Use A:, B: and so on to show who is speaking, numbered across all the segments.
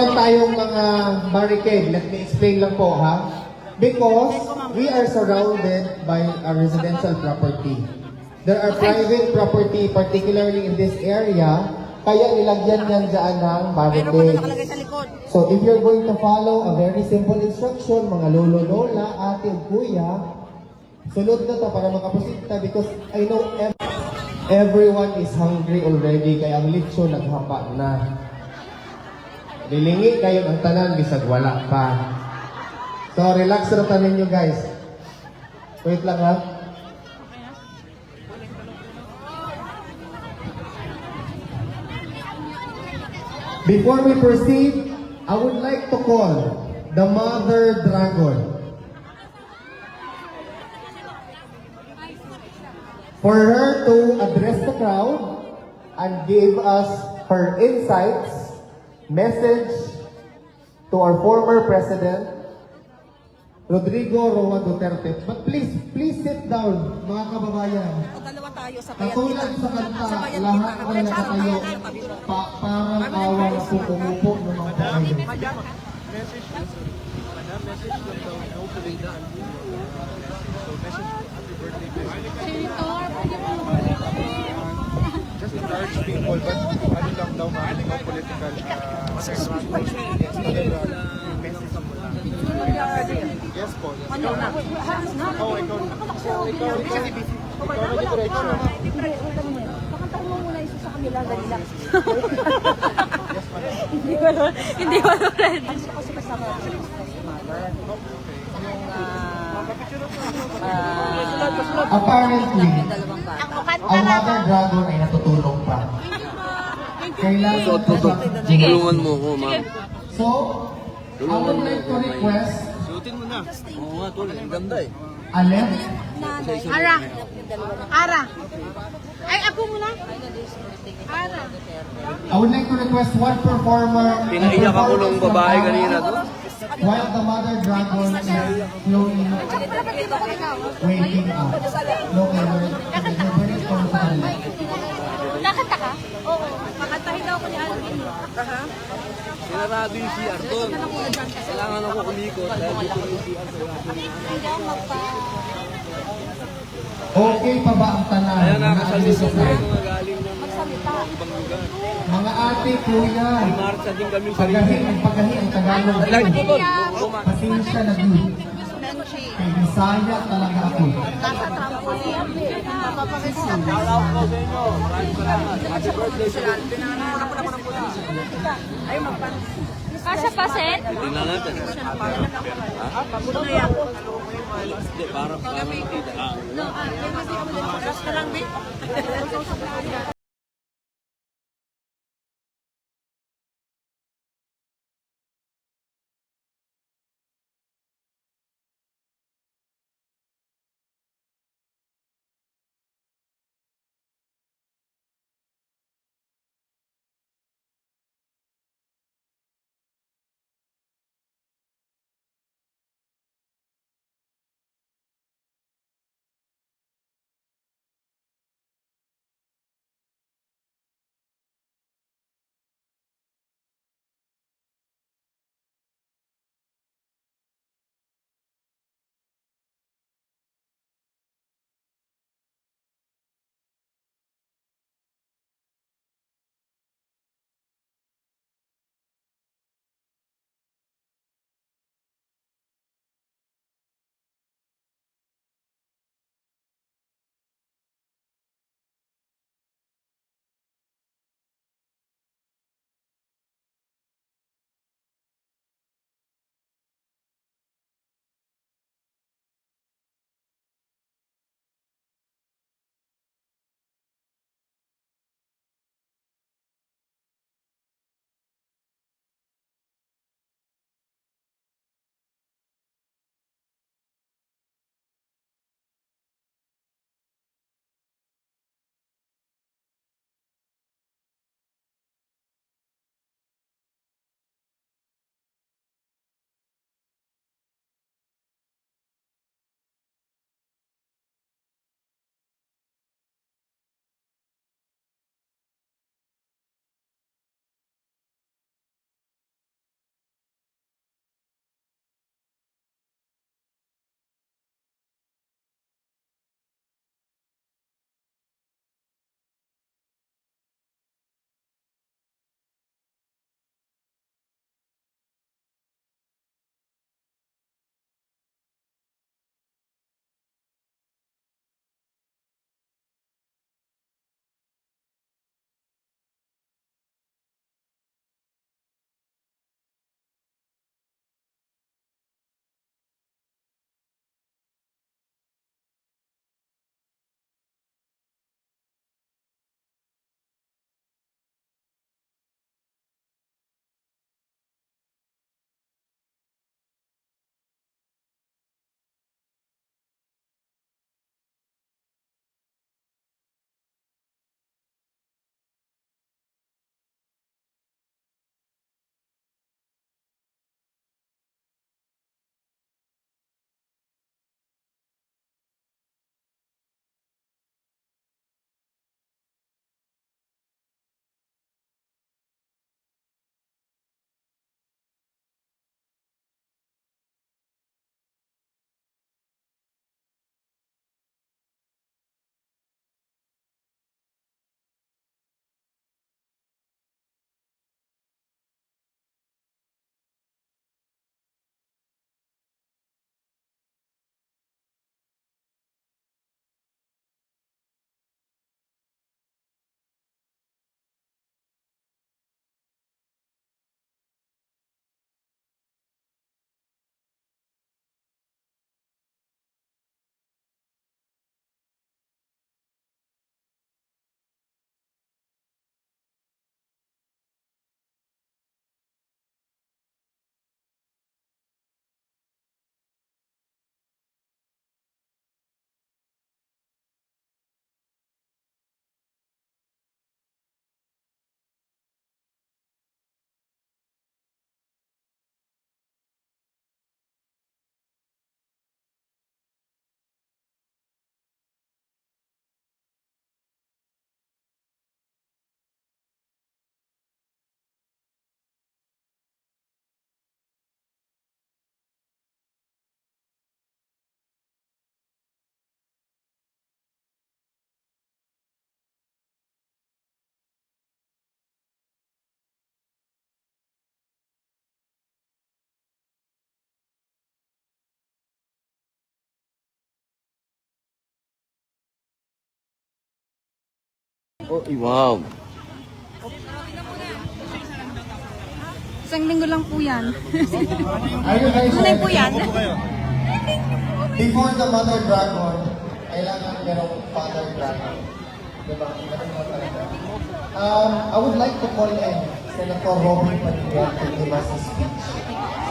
A: meron tayong mga barricade? Let me explain lang po ha. Because we are surrounded by a residential property. There are private property, particularly in this area, kaya nilagyan yan dyan ng barricade. So if you're going to follow a very simple instruction, mga lolo, lola, ate, kuya, sunod na to para makaproceed ta because I know everyone is hungry already, kaya ang litso naghapa na. Lilingi kayo ang tanan, bisag wala pa. So, relax na tanin nyo guys. Wait lang ha. Before we proceed, I would like to call the Mother Dragon for her to address the crowd and give us her insights, message to our former President, Rodrigo Roa Duterte. But please sit down, mga kababayan.
B: Dalawa tayo sa
A: Katulad sa kanta, lahat ay nakatayo, parang awa na po umupo ng mga pakayo.
C: Just encourage people, but ano lang daw, no political yes po. Oh, ikaw na direction.
B: Pakantarin mo muna isa sa kanila, dali lang.
D: Hindi ko ready.
B: Kasi kasama ako sa mother.
A: Apparently, ang Mother Dragon ay natutulong pa. Kailangan
E: Tulungan mo ko, ma'am.
A: So, I would like to request
E: Suotin mo na. Oo nga, tol. Ang ganda eh.
A: Alem,
D: Ara. Ara. Ay, ako muna. Ara.
A: I would like to request one performer.
E: Pinaiyak ako nung babae kanina to.
A: While the Mother Dragon is slowly waking up. No,
D: Nakanta ka? Oo. Makantahin daw ko ni Alvin.
E: Sinarado yung CR doon. Kailangan ako kumikot. Dahil dito yung CR.
A: okay pa ba ang tanan?
E: Kaya
A: Mga
E: nakasalisa
A: alis
E: ko
A: na?
E: mga galing ng ibang lugar.
A: Mga ate, kuya,
E: May marcha din kami sa
A: pagahi ang Tagalog. Pasensya na din. Kay Bisaya talaga ako.
B: Nasa trampoline.
E: Shoutout ko sa inyo. Maraming salamat. Happy birthday sa inyo.
D: Kasha pa, Sen?
E: Tingnan natin. Ha? Hindi, parang tidak.
D: No,
B: Just na lang, babe.
E: Oh, wow.
B: Isang linggo lang po yan.
A: Are you guys
B: Tunay po yan.
A: Before the mother dragon, kailangan merong father dragon. Diba? I would like to call in Senator Robin Padilla to give us a speech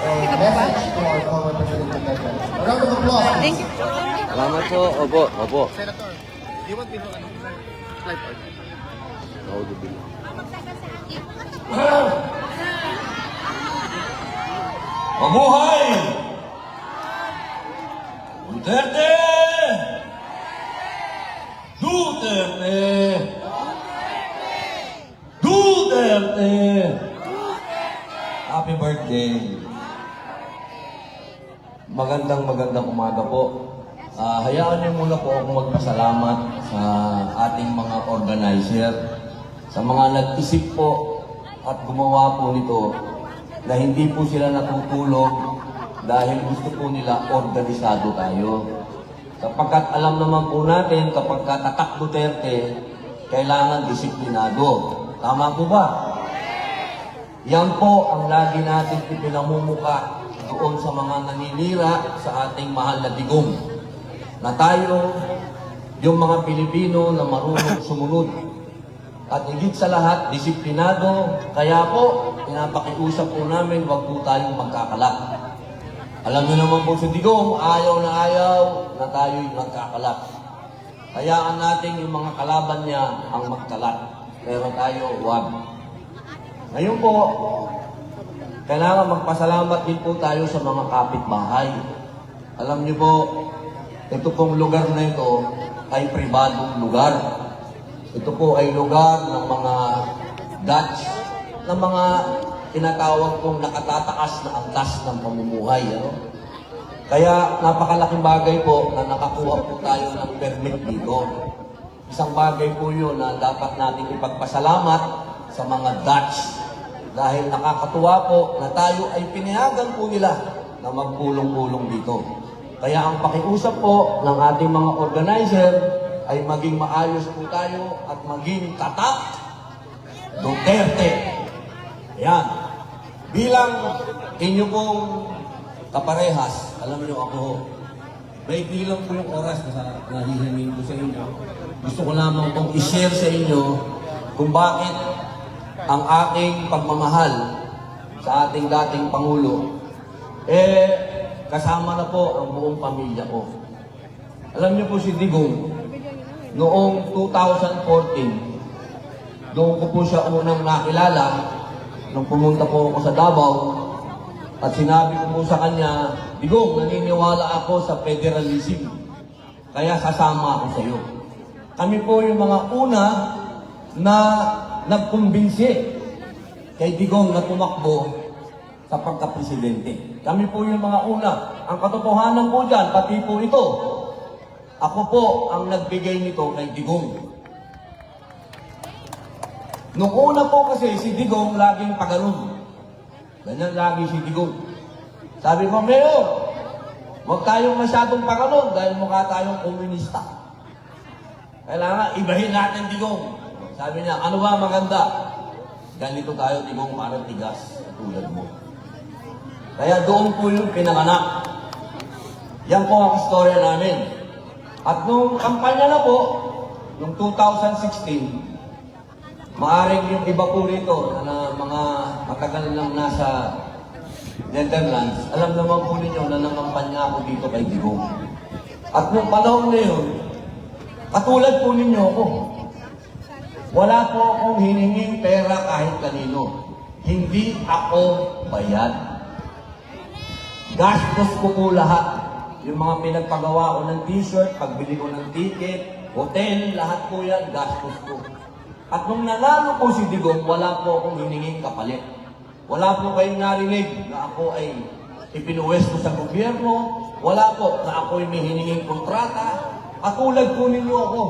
A: or message to our former President Duterte. A round of applause.
B: Thank you.
E: Salamat po. Opo, opo.
C: Senator, do you want me to slide out?
E: Ako din.
F: Mabuhay! Duterte! Duterte! Duterte! Happy birthday! Magandang umaga po. Hayaan niyo muna po akong magpasalamat sa ating mga organizer, sa mga nag-isip po at gumawa po nito na hindi po sila natutulog dahil gusto po nila organisado tayo. Sapagkat alam naman po natin kapag tatak Duterte, kailangan disiplinado. Tama po ba? Yan po ang lagi natin ipinamumuka doon sa mga naninira sa ating mahal na digong. Na tayo, yung mga Pilipino na marunong sumunod. At higit sa lahat, disiplinado. Kaya po, pinapakiusap po namin, huwag po tayong magkakalak. Alam niyo naman po si Digong, ayaw na tayo'y magkakalak. Hayaan natin yung mga kalaban niya ang magkalat. Pero tayo, huwag. Ngayon po, kailangan magpasalamat din po tayo sa mga kapitbahay. Alam niyo po, ito pong lugar na ito ay pribadong lugar. Ito po ay lugar ng mga Dutch, ng mga tinatawag kong nakatataas na antas ng pamumuhay. Ano? Kaya napakalaking bagay po na nakakuha po tayo ng permit dito. Isang bagay po yun na dapat natin ipagpasalamat sa mga Dutch. Dahil nakakatuwa po na tayo ay pinayagan po nila na magpulong-pulong dito. Kaya ang pakiusap po ng ating mga organizer ay maging maayos po tayo at maging tatak Duterte. Ayan. Bilang inyo pong kaparehas, alam niyo ako, maikli lang po yung oras na nahihimin ko sa inyo. Gusto ko lamang pong i-share sa inyo kung bakit ang aking pagmamahal sa ating dating Pangulo, kasama na po ang buong pamilya ko. Alam niyo po si Digong, noong 2014, doon ko po siya unang nakilala nung pumunta po ako sa Davao at sinabi ko po sa kanya, Digong, naniniwala ako sa federalism, kaya sasama ako sa iyo. Kami po yung mga una na nagkumbinsi kay Digong na tumakbo sa pagka-presidente. Kami po yung mga una. Ang katotohanan po dyan, pati po ito, ako po ang nagbigay nito kay Digong. Noong una po kasi si Digong laging paganon. Ganyan lagi si Digong. Sabi ko, Mayor, huwag tayong masyadong paganon dahil mukha tayong komunista. Kailangan ibahin natin Digong. Sabi niya, ano ba maganda? Ganito tayo Digong parang tigas tulad mo. Kaya doon po yung pinanganak. Yan po ang istorya namin. At nung kampanya na po, nung 2016, maaring yung iba po rito na mga matagal lang nasa Netherlands, alam naman po ninyo na nangampanya ako dito kay Digong. At nung panahon na yun, katulad po ninyo ako, wala po akong hininging pera kahit kanino. Hindi ako bayad. Gastos ko po lahat. Yung mga pinagpagawa ko ng t-shirt, pagbili ko ng ticket, hotel, lahat po yan, gastos ko. At nung nanalo po si Digong, wala po akong hininging kapalit. Wala po kayong narinig na ako ay ipinuwesto sa gobyerno. Wala po na ako ay may hininging kontrata. Katulad po ninyo ako.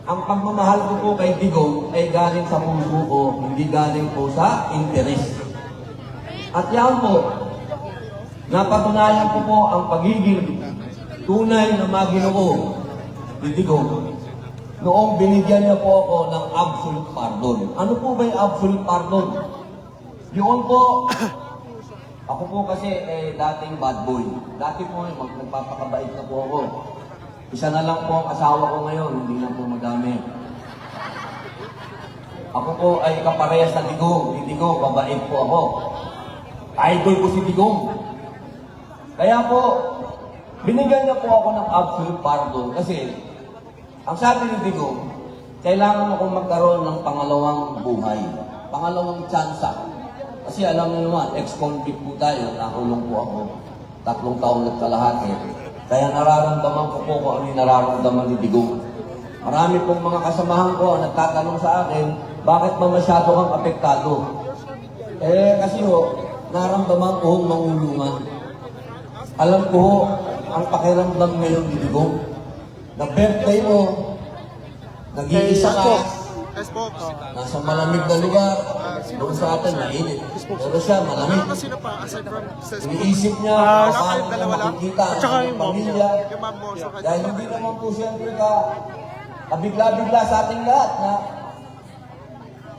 F: Ang pagmamahal ko po kay Digong ay galing sa puso ko, hindi galing po sa interes. At yan po, napatunayan ko po ang pagiging tunay na maginoo ni Digong. noong binigyan niya po ako ng absolute pardon. Ano po ba yung absolute pardon? Yun po, ako po kasi dating bad boy. Dati po nagpapakabait na po ako. Isa na lang po ang asawa ko ngayon, hindi na po madami. Ako po ay kaparehas sa Digong. Si Digong, babait po ako. Idol ko si Digong. Kaya po, binigyan niya po ako ng absolute pardon kasi ang sabi ni Digong, kailangan akong magkaroon ng pangalawang buhay. Pangalawang tsansa. Kasi alam niyo naman, ex-convict po tayo, nakulong po ako. 3 taon at kalahati. Kaya nararamdaman ko po kung ano yung nararamdaman ni Digong. Marami pong mga kasamahan ko ang nagtatanong sa akin, bakit ba masyado kang apektado? Kasi naramdaman ko ang mangulungan. Alam ko ang pakiramdam ngayon ni Digong. Na birthday mo, nag-iisa ka,
C: Yes po.
F: nasa malamig na lugar, doon sa atin mainit. Pero siya malamig.
C: Sino pa, aside from
F: Iniisip niya paano niya makikita ang kanyang pamilya.
C: yung ma'am mo, so
F: Dahil hindi naman po siyempre kabigla-bigla sa ating lahat na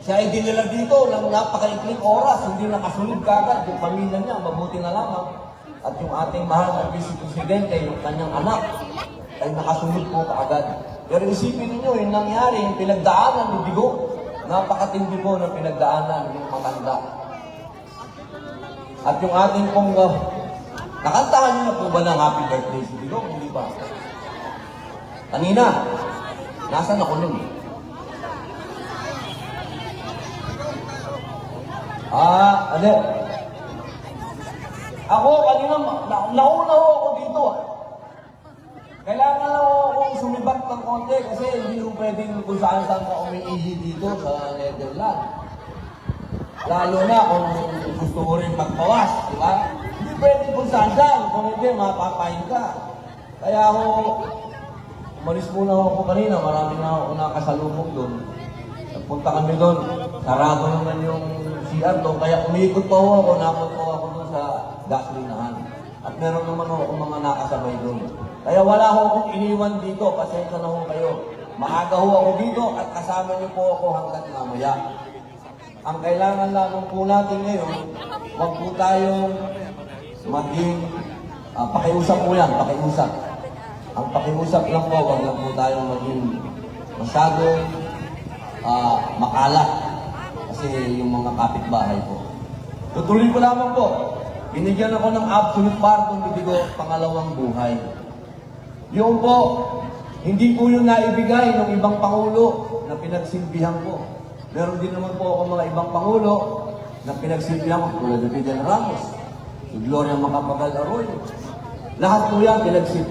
F: siya ay dinala dito ng napakaikling oras, hindi nakasunod kagad yung pamilya niya, mabuti na lamang. At yung ating mahal na Vice Presidente, yung kanyang anak, ay nakasunod po kaagad. Pero isipin niyo yung nangyari, yung pinagdaanan ni Digong, napakatindi po ng pinagdaanan ng matanda. At yung ating pong, nakantahan niyo na po ba ng happy birthday si Digong? Hindi pa. Kanina, nasaan ako nun? Ano? Ako, kanina, nauna ako dito. Kailangan lang akong sumibat ng konti kasi hindi ko pwedeng kung saan-saan ka umiihi dito sa Netherlands. Lalo na kung gusto mo rin magbawas, di ba? Hindi pwedeng kung saan-saan, kung hindi, mapapayin ka. Kaya ako, umalis muna ako kanina, marami na ako nakasalubong doon. Nagpunta kami doon, sarado naman yung CR doon, kaya umiikot pa ako, nakot pa ako doon sa gasolinahan. At meron naman ako mga nakasabay doon. Kaya wala ho akong iniwan dito, pasensya na ho kayo. Maaga ho ako dito at kasama niyo po ako hanggat mamaya. Ang kailangan lamang po natin ngayon, huwag po tayong maging, pakiusap po yan, pakiusap. Ang pakiusap lang po, huwag lang po tayong maging masyadong makalat. Kasi yung mga kapitbahay po. Tutuloy ko lamang po. Binigyan ako ng absolute pardon, hindi ko pangalawang buhay. Yung po, hindi po yung naibigay ng ibang pangulo na pinagsilbihan ko. Meron din naman po ako mga ibang pangulo na pinagsilbihan ko, tulad ni Fidel Ramos, si Gloria Macapagal Arroyo. Lahat po yan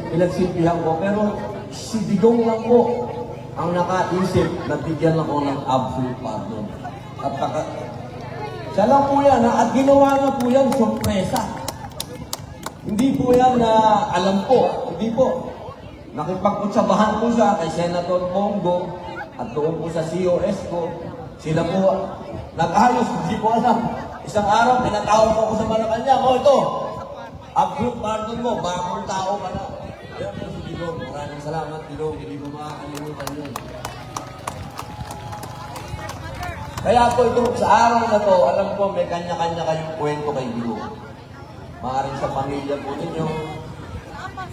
F: pinagsilbihan ko, pero si Digong lang po ang nakaisip na bigyan ako ng absolute pardon. At siya lang po yan, at ginawa na po yan sorpresa. Hindi po yan na alam po, hindi po. Nakipagkutsabahan po siya kay Senator Bongo at doon po sa COS ko. Sila po nag-ayos, hindi po alam. Isang araw, pinatawag ko ako sa Malacanang. Ito, absolute pardon mo, bagong tao ka na. Kaya po si Digong, maraming salamat Digong, hindi mo makakalimutan yun. Kaya po ito, sa araw na to, alam ko may kanya-kanya kayong kwento kay Digong. Maaaring sa pamilya po ninyo,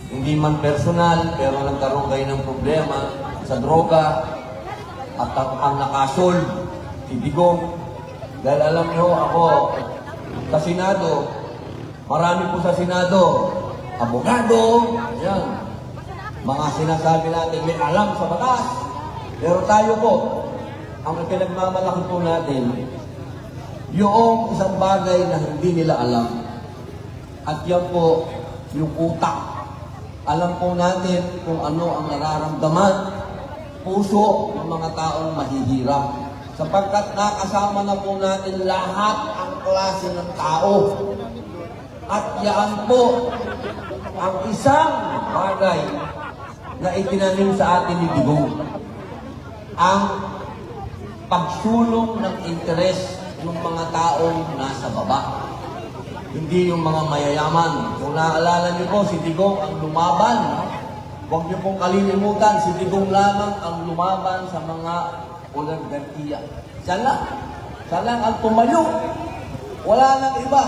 F: hindi man personal, pero nagkaroon kayo ng problema sa droga at ang nakasolve, si Digong. Dahil alam nyo, ako, sa Senado, marami po sa Senado, abogado, yan, mga sinasabi natin, may alam sa batas. Pero tayo po, ang pinagmamalaki po natin, yung isang bagay na hindi nila alam. At yan po, yung utak. Alam po natin kung ano ang nararamdaman, puso ng mga taong mahihirap. Sapagkat nakasama na po natin lahat ang klase ng tao. At yan po ang isang bagay na itinanim sa atin ni Digong. Ang pagsulong ng interes ng mga taong nasa baba. Hindi yung mga mayayaman. Kung naalala niyo po, si Digong ang lumaban Huwag niyo pong kalilimutan, si Digong lamang ang lumaban sa mga oligarkiya. Siya lang ang tumayo. Wala nang iba.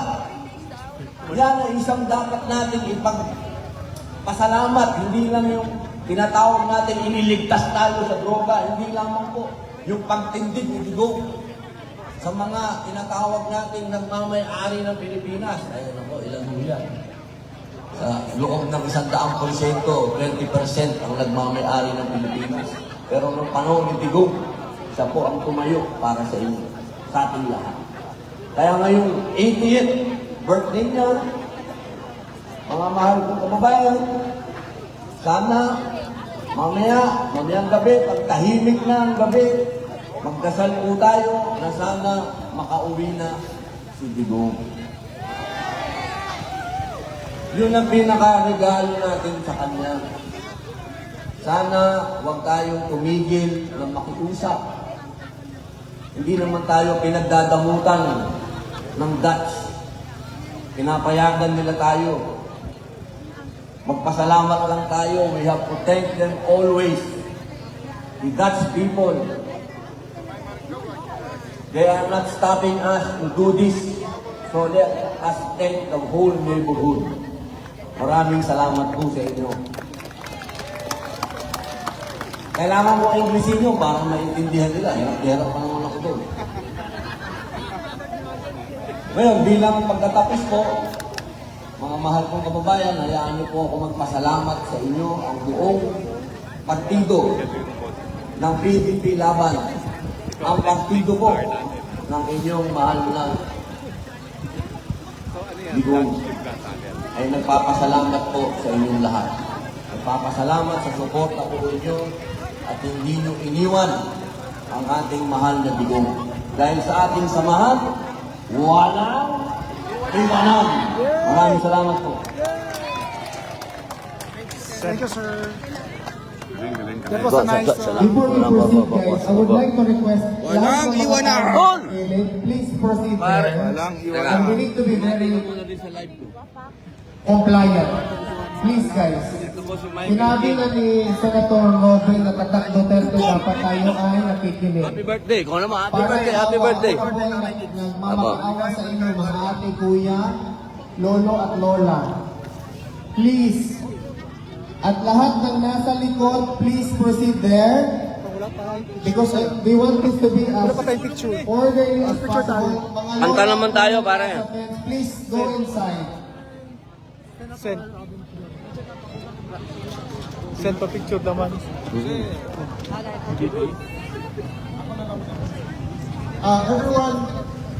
F: Yan ang isang dapat natin ipagpasalamat. Hindi lang yung tinatawag natin iniligtas tayo sa droga. Hindi lamang po yung pagtindig ni Digong sa mga tinatawag natin nagmamay-ari ng Pilipinas. Ayun ako, ilan mo yan? Sa loob ng 100%, 20% ang nagmamay-ari ng Pilipinas. Pero nung panahon ni Digong, siya po ang tumayo para sa inyo, sa ating lahat. Kaya ngayong 80th birthday niya, mga mahal kong kababayan, sana mamayang gabi, pagtahimik na ang gabi, magdasal po tayo na sana makauwi na si Digong. Yun ang pinaka-regalo natin sa kanya. Sana huwag tayong tumigil na makiusap. Hindi naman tayo pinagdadamutan ng Dutch. Pinapayagan nila tayo. Magpasalamat lang tayo. We have to thank them always. The Dutch people. They are not stopping us to do this. So let us thank the whole neighborhood. Maraming salamat po sa inyo. Kailangan ko Englishin nyo para maintindihan nila. Hirap pa naman ako doon. Ngayon, bilang pagkatapos po, mga mahal kong kababayan, hayaan niyo po ako magpasalamat sa inyo ang buong partido ng PDP Laban. Ang partido po ng inyong mahal na Digong ay nagpapasalamat po sa inyong lahat. Nagpapasalamat sa suporta po ninyo at hindi nyo iniwan ang ating mahal na Digong. Dahil sa ating samahan, walang iwanan. Maraming salamat po.
C: Thank you, sir. That was a nice...
A: Before we proceed, guys, I would like to request
C: Walang iwanan!
A: Please proceed
E: Pare.
A: there.
C: Walang
A: And we need to be very
E: Muna din sa live ko.
A: compliant. Please, guys.
E: Ito po si Mike.
A: Sinabi na ni Senator Robin na Tatak Duterte dapat tayo ay nakikinig.
E: Happy birthday. Ikaw naman, happy
A: Para
E: birthday, happy birthday.
A: Ako po ay nagmamakaawa sa inyo, mga ate, kuya, lolo at lola. Please. At lahat ng nasa likod, please proceed there. Because we want this to be as orderly as possible. Mga
E: Kanta
A: lola,
E: naman tayo,
A: mga
E: pare.
A: friends, please go inside.
C: Send pa picture naman.
A: Everyone,